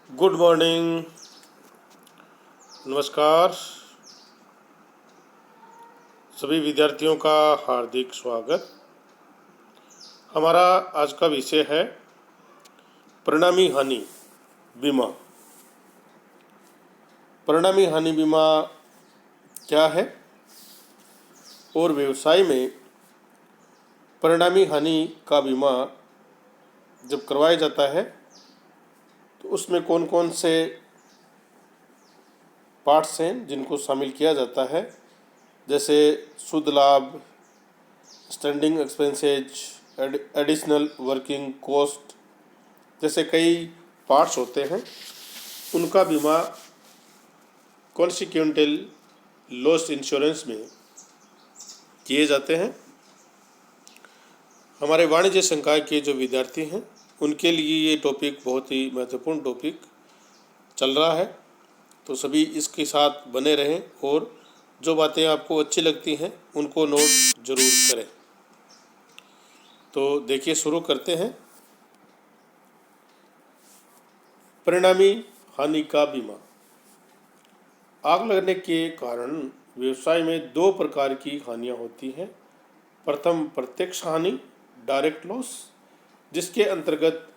Good morning. नमस्कार सभी विद्यार्थियों का हार्दिक स्वागत। हमारा आज का विषय है परिणामी हानि बीमा। परिणामी हानि बीमा क्या है और व्यवसाय में परिणामी हानि का बीमा जब करवाया जाता है तो उसमें कौन कौन से पार्ट्स हैं जिनको शामिल किया जाता है, जैसे शुद्ध लाभ, standing expenses, additional working cost, जैसे कई पार्ट्स होते हैं। उनका बीमा कॉन्सिक्वेंटल लॉस इंश्योरेंस में किए जाते हैं। हमारे वाणिज्य संकाय के जो विद्यार्थी हैं उनके लिए ये टॉपिक बहुत ही महत्वपूर्ण टॉपिक चल रहा है, तो सभी इसके साथ बने रहें और जो बातें आपको अच्छी लगती हैं उनको नोट जरूर करें। तो देखिए, शुरू करते हैं। परिणामी हानि का बीमा। आग लगने के कारण व्यवसाय में दो प्रकार की हानियां होती हैं। प्रथम प्रत्यक्ष हानि, डायरेक्ट लॉस, जिसके अंतर्गत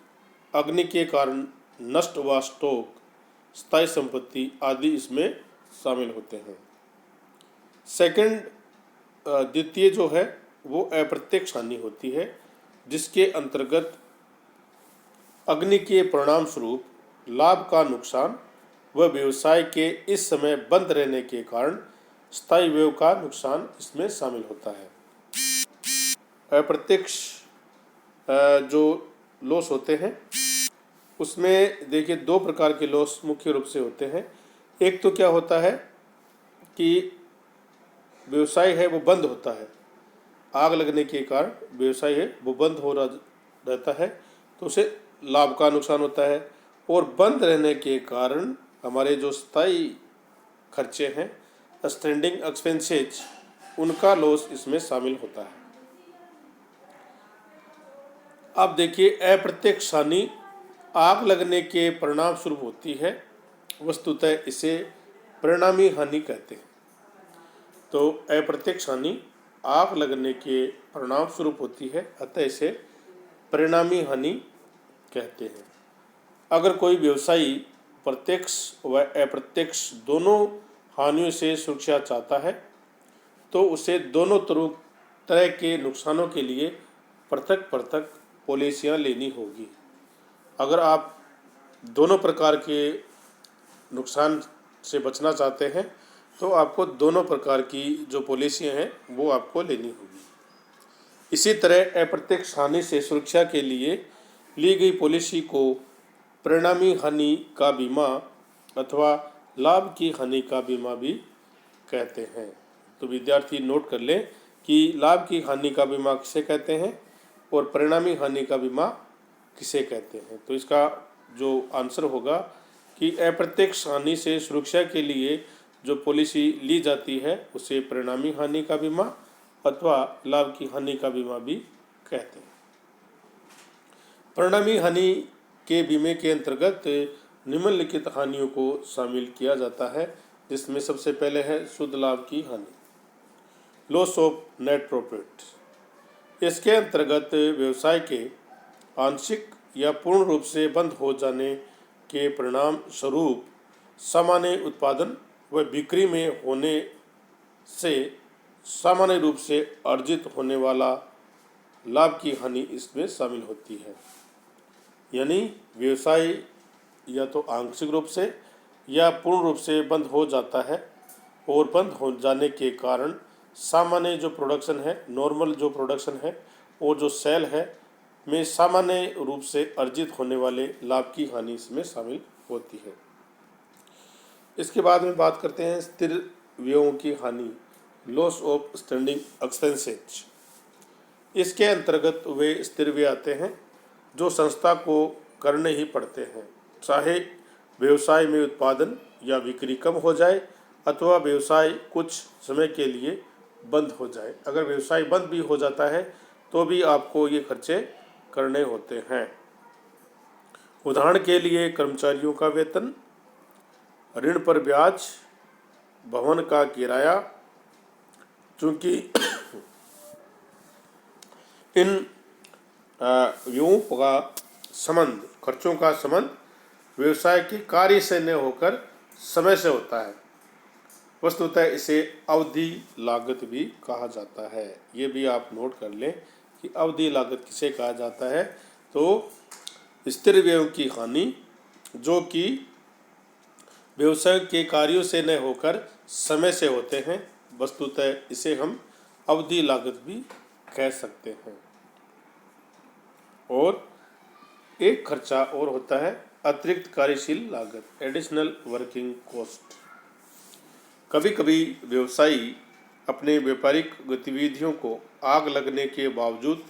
अग्नि के कारण नष्ट हुआ स्टॉक, स्थायी संपत्ति आदि इसमें शामिल होते हैं। सेकंड, द्वितीय जो है वो अप्रत्यक्ष हानि होती है, जिसके अंतर्गत अग्नि के परिणाम स्वरूप लाभ का नुकसान व व्यवसाय के इस समय बंद रहने के कारण स्थायी व्यय का नुकसान इसमें शामिल होता है। अप्रत्यक्ष जो लॉस होते हैं उसमें देखिए दो प्रकार के लॉस मुख्य रूप से होते हैं। एक तो क्या होता है कि व्यवसाय है वो बंद होता है, आग लगने के कारण व्यवसाय है वो बंद हो रहता है, तो उसे लाभ का नुकसान होता है। और बंद रहने के कारण हमारे जो स्थायी खर्चे हैं, स्टैंडिंग एक्सपेंसेज, उनका लॉस इसमें शामिल होता है। अब देखिए, अप्रत्यक्ष हानि आग लगने के परिणाम स्वरूप होती है, वस्तुतः इसे परिणामी हानि कहते हैं। तो अप्रत्यक्ष हानि आग लगने के परिणाम स्वरूप होती है, अतः इसे परिणामी हानि कहते हैं। अगर कोई व्यवसायी प्रत्यक्ष व अप्रत्यक्ष दोनों हानियों से सुरक्षा चाहता है तो उसे दोनों तरह के नुकसानों के लिए पृथक पृथक पॉलिसियां लेनी होगी। अगर आप दोनों प्रकार के नुकसान से बचना चाहते हैं तो आपको दोनों प्रकार की जो पॉलिसियां हैं वो आपको लेनी होगी। इसी तरह अप्रत्यक्ष हानि से सुरक्षा के लिए ली गई पॉलिसी को परिणामी हानि का बीमा अथवा लाभ की हानि का बीमा भी कहते हैं। तो विद्यार्थी नोट कर लें कि लाभ की हानि का बीमा किसे कहते हैं और परिणामी हानि का बीमा किसे कहते हैं। तो इसका जो आंसर होगा कि अप्रत्यक्ष हानि से सुरक्षा के लिए जो पॉलिसी ली जाती है उसे परिणामी हानि का बीमा अथवा लाभ की हानि का बीमा भी कहते हैं। परिणामी हानि के बीमे के अंतर्गत निम्नलिखित हानियों को शामिल किया जाता है, जिसमें सबसे पहले है शुद्ध लाभ की हानि, लॉस ऑफ नेट प्रॉफिट। इसके अंतर्गत व्यवसाय के आंशिक या पूर्ण रूप से बंद हो जाने के परिणाम स्वरूप सामान्य उत्पादन व बिक्री में होने से सामान्य रूप से अर्जित होने वाला लाभ की हानि इसमें शामिल होती है। यानी व्यवसाय या तो आंशिक रूप से या पूर्ण रूप से बंद हो जाता है और बंद हो जाने के कारण सामान्य जो प्रोडक्शन है, नॉर्मल जो प्रोडक्शन है और जो सेल है में सामान्य रूप से अर्जित होने वाले लाभ की हानि इसमें शामिल होती है। इसके बाद में बात करते हैं स्थिर व्ययों की हानि, लॉस ऑफ स्टैंडिंग एक्सपेंसेज। इसके अंतर्गत वे स्थिर व्यय आते हैं जो संस्था को करने ही पड़ते हैं, चाहे व्यवसाय में उत्पादन या बिक्री कम हो जाए अथवा व्यवसाय कुछ समय के लिए बंद हो जाए। अगर व्यवसाय बंद भी हो जाता है तो भी आपको ये खर्चे करने होते हैं। उदाहरण के लिए कर्मचारियों का वेतन, ऋण पर ब्याज, भवन का किराया। चूंकि इन व्ययों का संबंध, खर्चों का संबंध व्यवसाय के कार्य से न होकर समय से होता है, वस्तुतः इसे अवधि लागत भी कहा जाता है। ये भी आप नोट कर लें कि अवधि लागत किसे कहा जाता है। तो स्थिर व्ययों की हानि जो कि व्यवसाय के कार्यों से न होकर समय से होते हैं, वस्तुतः इसे हम अवधि लागत भी कह सकते हैं। और एक खर्चा और होता है अतिरिक्त कार्यशील लागत, एडिशनल वर्किंग कॉस्ट। कभी कभी व्यवसायी अपने व्यापारिक गतिविधियों को आग लगने के बावजूद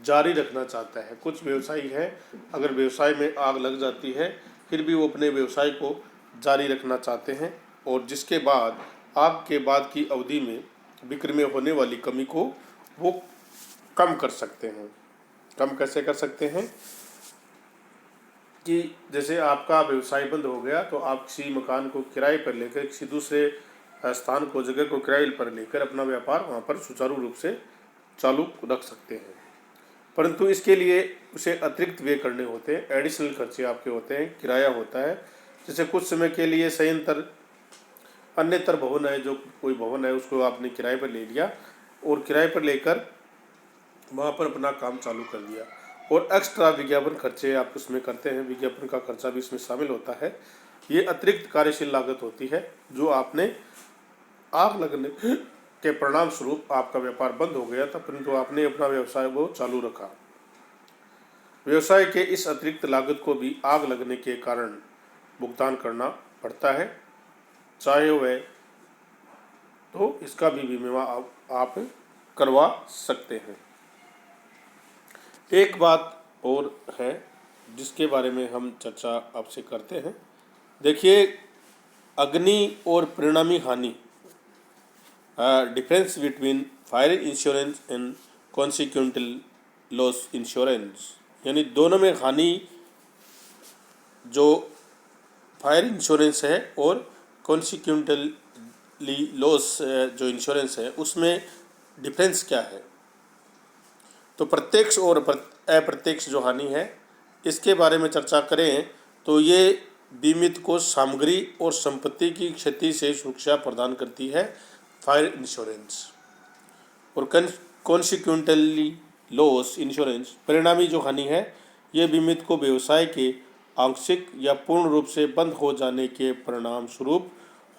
जारी रखना चाहता है। कुछ व्यवसायी है, अगर व्यवसाय में आग लग जाती है फिर भी वो अपने व्यवसाय को जारी रखना चाहते हैं, और जिसके बाद आग के बाद की अवधि में बिक्री में होने वाली कमी को वो कम कर सकते हैं। कम कैसे कर सकते हैं कि जैसे आपका व्यवसाय बंद हो गया तो आप किसी मकान को किराए पर लेकर, किसी दूसरे स्थान को, जगह को किराए पर लेकर अपना व्यापार वहाँ पर सुचारू रूप से चालू रख सकते हैं। परंतु इसके लिए उसे अतिरिक्त व्यय करने होते हैं, एडिशनल खर्चे आपके होते हैं, किराया होता है। जैसे कुछ समय के लिए संयंत्र, अन्यत्र भवन है, जो कोई भवन है उसको आपने किराए पर ले लिया और किराए पर लेकर वहाँ पर अपना काम चालू कर दिया, और एक्स्ट्रा विज्ञापन खर्चे आप उसमें करते हैं, विज्ञापन का खर्चा भी इसमें शामिल होता है। ये अतिरिक्त कार्यशील लागत होती है जो आपने आग लगने के परिणाम स्वरूप आपका व्यापार बंद हो गया था, परंतु आपने अपना व्यवसाय वो चालू रखा। व्यवसाय के इस अतिरिक्त लागत को भी आग लगने के कारण भुगतान करना पड़ता है, चाहे वह, तो इसका भी बीमा आप करवा सकते हैं। एक बात और है जिसके बारे में हम चर्चा आपसे करते हैं। देखिए, अग्नि और परिणामी हानि, difference between fire insurance and कॉन्सिक्वेंटल loss insurance, यानी दोनों में हानि जो फायर इंश्योरेंस है और कॉन्सिक्वेंटली लॉस जो इंश्योरेंस है उसमें डिफरेंस क्या है। तो प्रत्यक्ष और अप्रत्यक्ष जो हानि है इसके बारे में चर्चा करें तो ये बीमित को सामग्री और संपत्ति की क्षति से सुरक्षा प्रदान करती है फायर इंश्योरेंस। और कॉन्सिक्वेंटली लॉस इंश्योरेंस, परिणामी जो हानि है, ये बीमित को व्यवसाय के आंशिक या पूर्ण रूप से बंद हो जाने के परिणाम स्वरूप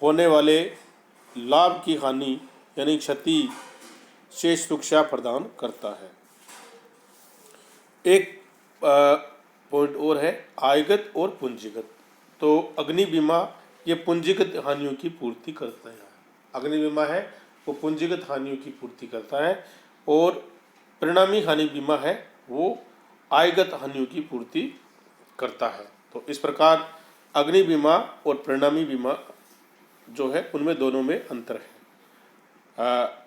होने वाले लाभ की हानि यानी क्षति से सुरक्षा प्रदान करता है। एक पॉइंट और है आयगत और पूंजीगत। तो अग्नि बीमा ये पूंजीगत हानियों की पूर्ति करता है। अग्नि बीमा है वो पूंजीगत हानियों की पूर्ति करता है, और परिणामी हानि बीमा है वो आयगत हानियों की पूर्ति करता है। तो इस प्रकार अग्नि बीमा और परिणामी बीमा जो है उनमें दोनों में अंतर है।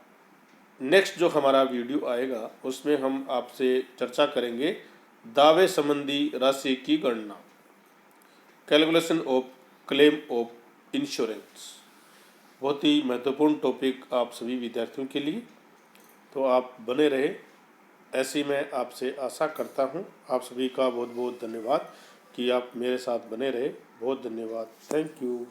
नेक्स्ट जो हमारा वीडियो आएगा उसमें हम आपसे चर्चा करेंगे दावे संबंधी राशि की गणना, calculation of claim of insurance. बहुत ही महत्वपूर्ण टॉपिक आप सभी विद्यार्थियों के लिए, तो आप बने रहे ऐसी मैं आपसे आशा करता हूँ। आप सभी का बहुत बहुत धन्यवाद कि आप मेरे साथ बने रहे। बहुत धन्यवाद। Thank you.